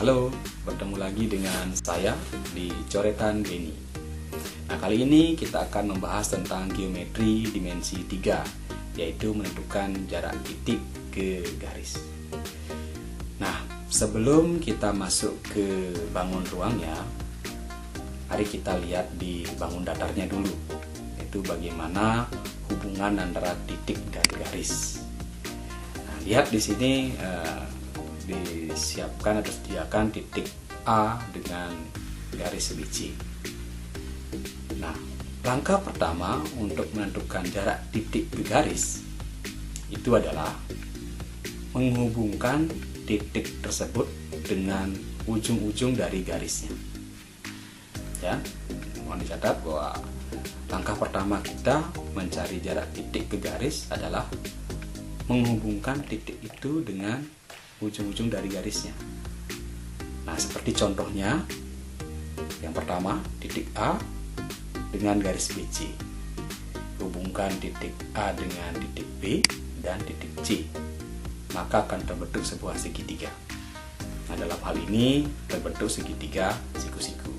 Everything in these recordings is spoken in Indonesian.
Halo, bertemu lagi dengan saya di Coretan Beni. Nah, kali ini kita akan membahas tentang geometri dimensi 3, yaitu menentukan jarak titik ke garis. Nah, sebelum kita masuk ke bangun ruangnya, mari kita lihat di bangun datarnya dulu, yaitu bagaimana hubungan antara titik dan garis. Nah, lihat di sini disiapkan atau disediakan titik A dengan garis sebiji. Nah, langkah pertama untuk menentukan jarak titik ke garis itu adalah menghubungkan titik tersebut dengan ujung-ujung dari garisnya. Ya, mohon dicatat bahwa langkah pertama kita mencari jarak titik ke garis adalah menghubungkan titik itu dengan ujung-ujung dari garisnya. Nah, seperti contohnya, yang pertama titik A dengan garis BC, hubungkan titik A dengan titik B dan titik C, maka akan terbentuk sebuah segitiga. Nah, dalam hal ini terbentuk segitiga siku-siku.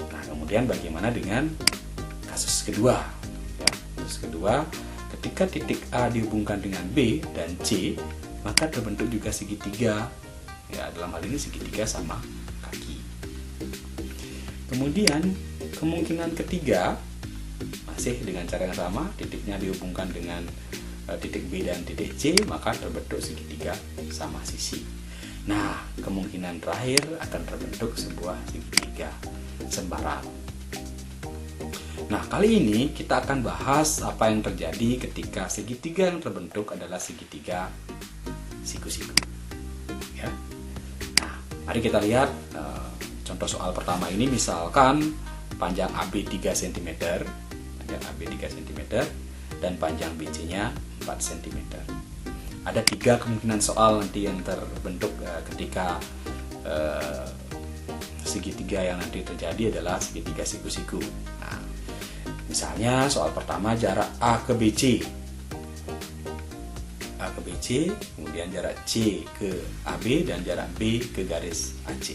Nah, kemudian bagaimana dengan kasus kedua? Ya, kasus kedua, ketika titik A dihubungkan dengan B dan C, maka terbentuk juga segitiga. Ya, dalam hal ini segitiga sama kaki. Kemudian kemungkinan ketiga masih dengan cara yang sama, titiknya dihubungkan dengan titik B dan titik C, maka terbentuk segitiga sama sisi. Nah, kemungkinan terakhir akan terbentuk sebuah segitiga sembarang. Nah, kali ini kita akan bahas apa yang terjadi ketika segitiga yang terbentuk adalah segitiga siku-siku. Ya. Nah, mari kita lihat contoh soal pertama ini. Misalkan panjang AB 3 cm, panjang AB 3 cm dan panjang BC-nya 4 cm. Ada 3 kemungkinan soal nanti yang terbentuk ketika segitiga yang nanti terjadi adalah segitiga siku-siku. Nah, misalnya soal pertama, jarak A ke BC. A ke BC, kemudian jarak C ke AB dan jarak B ke garis AC.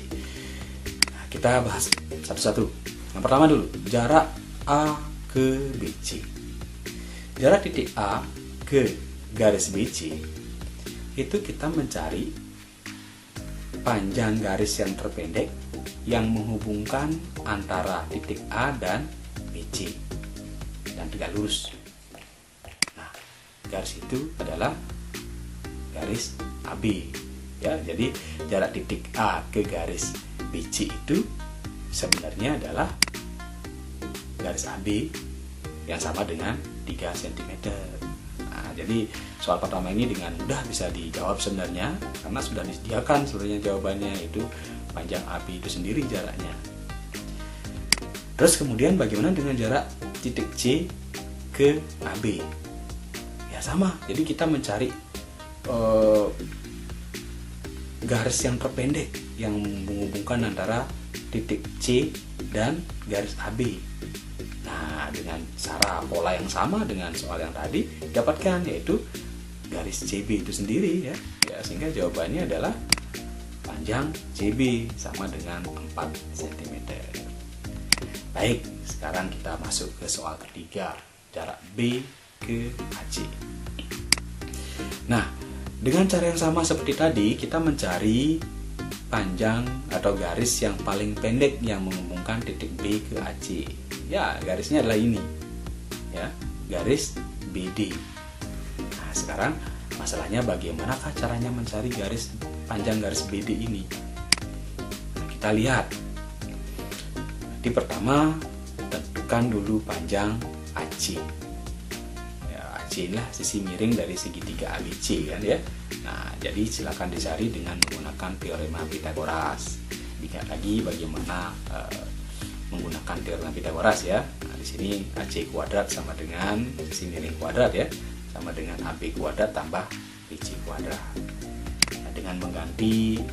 Nah, kita bahas satu-satu. Yang pertama dulu, jarak A ke BC. Jarak titik A ke garis BC itu kita mencari panjang garis yang terpendek yang menghubungkan antara titik A dan BC dan tegak lurus. Nah, garis itu adalah garis AB. Ya, jadi jarak titik A ke garis BC itu sebenarnya adalah garis AB yang sama dengan 3 cm. Nah, jadi soal pertama ini dengan mudah bisa dijawab sebenarnya, karena sudah disediakan sebenarnya jawabannya, itu panjang AB itu sendiri jaraknya. Terus kemudian bagaimana dengan jarak titik C ke AB? Ya sama, jadi kita mencari garis yang terpendek yang menghubungkan antara titik C dan garis AB. Nah, dengan cara pola yang sama dengan soal yang tadi dapatkan, yaitu garis CB itu sendiri, ya. Sehingga jawabannya adalah panjang CB sama dengan 4 cm. Baik, sekarang kita masuk ke soal ketiga, jarak B ke AC. Nah, dengan cara yang sama seperti tadi, kita mencari panjang atau garis yang paling pendek yang menghubungkan titik B ke AC. Ya, garisnya adalah ini. Ya, garis BD. Nah, sekarang masalahnya bagaimanakah caranya mencari garis panjang garis BD ini? Nah, kita lihat. Di pertama, tentukan dulu panjang AC. C lah sisi miring dari segitiga ABC kan ya. Nah, jadi silakan dicari dengan menggunakan teorema Pythagoras. Lihat lagi bagaimana menggunakan teorema Pythagoras ya. Nah, di sini AC kuadrat sama dengan sisi miring kuadrat ya, sama dengan AB kuadrat tambah BC kuadrat. Nah, dengan mengganti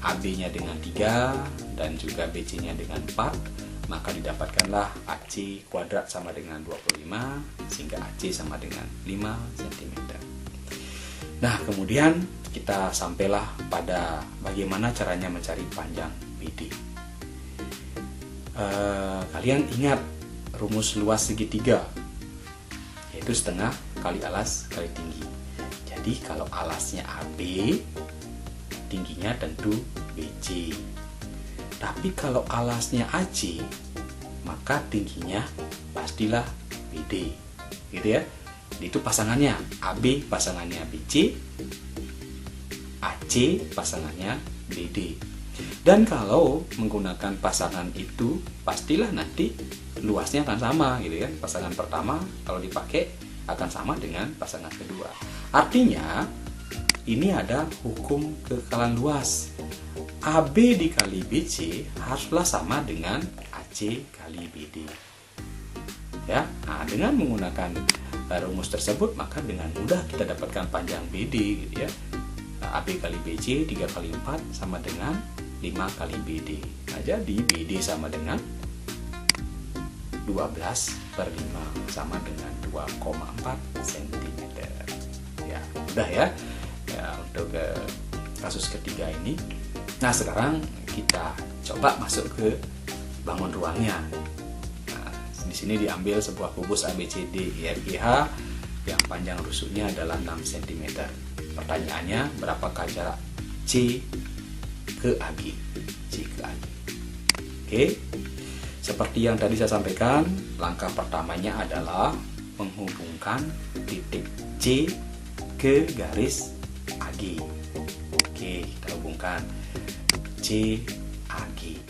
AB-nya dengan 3 dan juga BC-nya dengan 4, maka didapatkanlah AC kuadrat sama dengan 25, sehingga AC sama dengan 5 cm. Nah, kemudian kita sampailah pada bagaimana caranya mencari panjang BD. Kalian ingat rumus luas segitiga, yaitu setengah kali alas kali tinggi. Jadi kalau alasnya AB, tingginya tentu BC. Tapi kalau alasnya AC, maka tingginya pastilah BD. Gitu ya. Itu pasangannya AB, pasangannya BC, AC pasangannya BD. Dan kalau menggunakan pasangan itu, pastilah nanti luasnya akan sama gitu ya. Pasangan pertama kalau dipakai akan sama dengan pasangan kedua. Artinya ini ada hukum kekekalan luas. AB dikali BC haruslah sama dengan AC kali BD. Ya, nah, dengan menggunakan rumus tersebut maka dengan mudah kita dapatkan panjang BD gitu ya. Nah, AB kali BC 3 kali 4 sama dengan 5 kali BD. Nah, jadi BD sama dengan 12/5 sama dengan 2,4 cm. Ya, mudah ya. Ya, untuk kasus ketiga ini. Nah, sekarang kita coba masuk ke bangun ruangnya. Di sini diambil sebuah kubus ABCD IFGH yang panjang rusuknya adalah 6 cm. Pertanyaannya, berapakah jarak C ke AG? C ke AG. Oke. Seperti yang tadi saya sampaikan, langkah pertamanya adalah menghubungkan titik C ke garis AG. Oke, kita hubungkan C AG.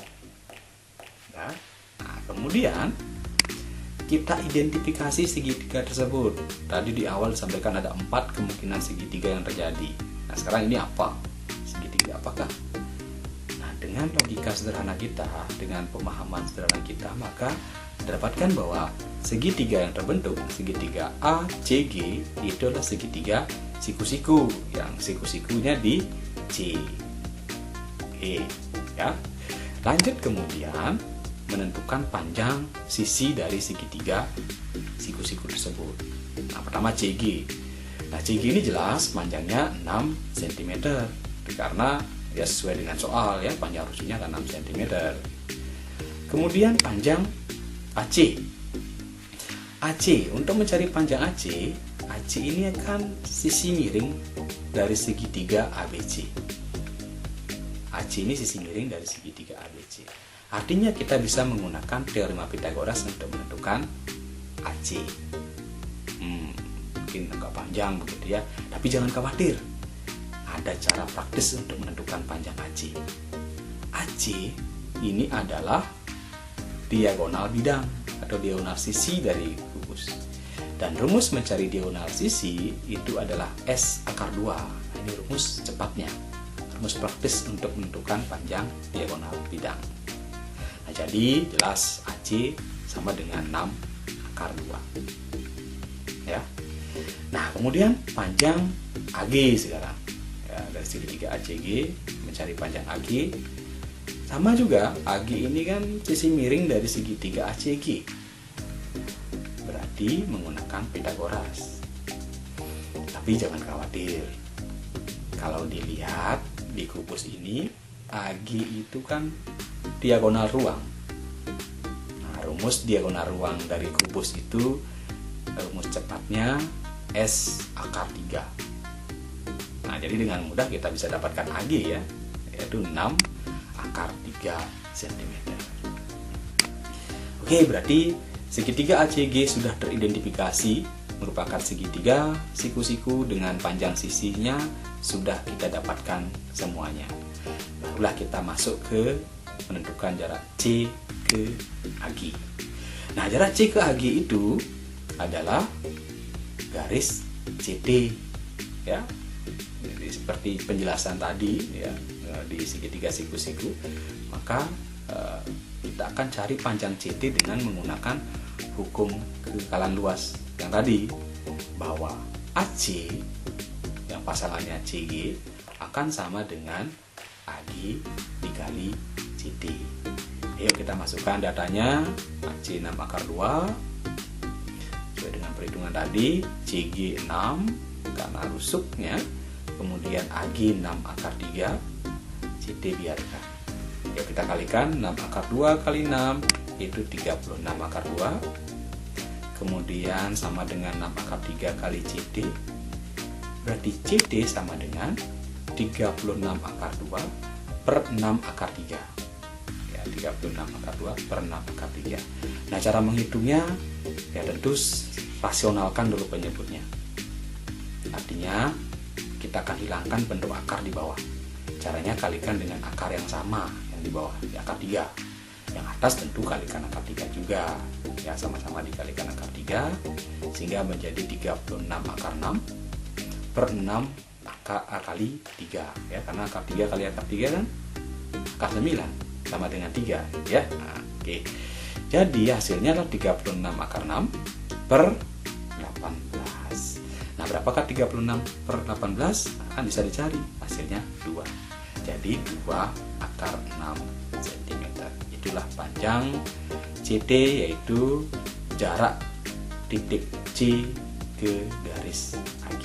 Nah, kemudian kita identifikasi segitiga tersebut. Tadi di awal disampaikan ada 4 kemungkinan segitiga yang terjadi. Nah, sekarang ini apa? Segitiga apakah? Nah, dengan logika sederhana kita, dengan pemahaman sederhana kita, maka dapatkan bahwa segitiga yang terbentuk, segitiga ACG, itu adalah segitiga siku-siku, yang siku-sikunya di C. Oke, ya. Lanjut kemudian menentukan panjang sisi dari segitiga siku-siku tersebut. Nah, pertama CG. Nah, CG ini jelas panjangnya 6 cm karena ya sesuai dengan soal ya, panjang rusuknya kan 6 cm. Kemudian panjang AC. AC, untuk mencari panjang AC, AC ini kan sisi miring dari segitiga ABC. AC ini sisi miring dari segitiga ABC. Artinya kita bisa menggunakan teorema Pythagoras untuk menentukan AC. Mungkin agak panjang begitu ya, tapi jangan khawatir. Ada cara praktis untuk menentukan panjang AC. AC ini adalah diagonal bidang atau diagonal sisi dari kubus. Dan rumus mencari diagonal sisi itu adalah S akar 2. Nah, ini rumus cepatnya. Rumus praktis untuk menentukan panjang diagonal bidang. Nah, jadi jelas AC sama dengan 6 akar 2. Ya. Nah, kemudian panjang AG sekarang. Ya, dari segitiga ACG mencari panjang AG. Sama juga AG ini kan sisi miring dari segitiga ACG. Berarti menggunakan Pythagoras. Tapi jangan khawatir. Kalau dilihat di kubus ini, AG itu kan diagonal ruang. Nah, rumus diagonal ruang dari kubus itu, rumus cepatnya S akar 3. Nah, jadi dengan mudah kita bisa dapatkan AG ya, yaitu 6 akar 3 cm. Oke, berarti segitiga ACG sudah teridentifikasi merupakan segitiga siku-siku dengan panjang sisinya sudah kita dapatkan semuanya. Barulah kita masuk ke menentukan jarak C ke AG. Nah, jarak C ke AG itu adalah garis CD ya. Jadi seperti penjelasan tadi ya, di segitiga siku-siku, maka kita akan cari panjang CD dengan menggunakan hukum kekekalan luas yang tadi, bahwa AC yang pasangannya CG akan sama dengan AG dikali CD. Yuk kita masukkan datanya. AC 6 akar 2 sesuai dengan perhitungan tadi, CG 6 karena rusuknya. Kemudian AG 6 akar 3, CD biarkan. Ya, kita kalikan 6 akar 2 kali 6 itu 36 akar 2. Kemudian sama dengan 6 akar 3 kali CD. Berarti CD sama dengan 36 akar 2 per 6 akar 3. Ya, 36 akar 2 per 6 akar 3. Nah, cara menghitungnya ya tentu rasionalkan dulu penyebutnya. Artinya kita akan hilangkan bentuk akar di bawah. Caranya kalikan dengan akar yang sama yang di bawah, di akar 3. Yang atas tentu kalikan akar 3 juga. Ya, sama-sama dikalikan akar 3 sehingga menjadi 36 akar 6 per 6 kali 3 ya, karena akar 3 kali akar 3 kan akar 9 sama dengan 3 ya. Nah, oke. Jadi hasilnya adalah 36 akar 6 per 18. Nah, berapakah 36 per 18? Kan bisa dicari, hasilnya 2. Jadi 2 akar 6 cm. Itulah panjang CD, yaitu jarak titik C ke garis AG.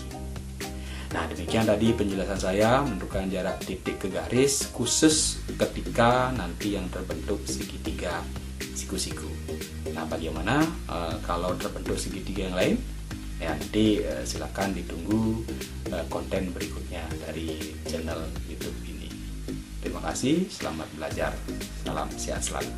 Nah, demikian tadi penjelasan saya menentukan jarak titik ke garis khusus ketika nanti yang terbentuk segitiga siku-siku. Nah, bagaimana kalau terbentuk segitiga yang lain? Ya, nanti silakan ditunggu konten berikutnya dari channel YouTube ini. Terima kasih, selamat belajar, salam sehat selalu.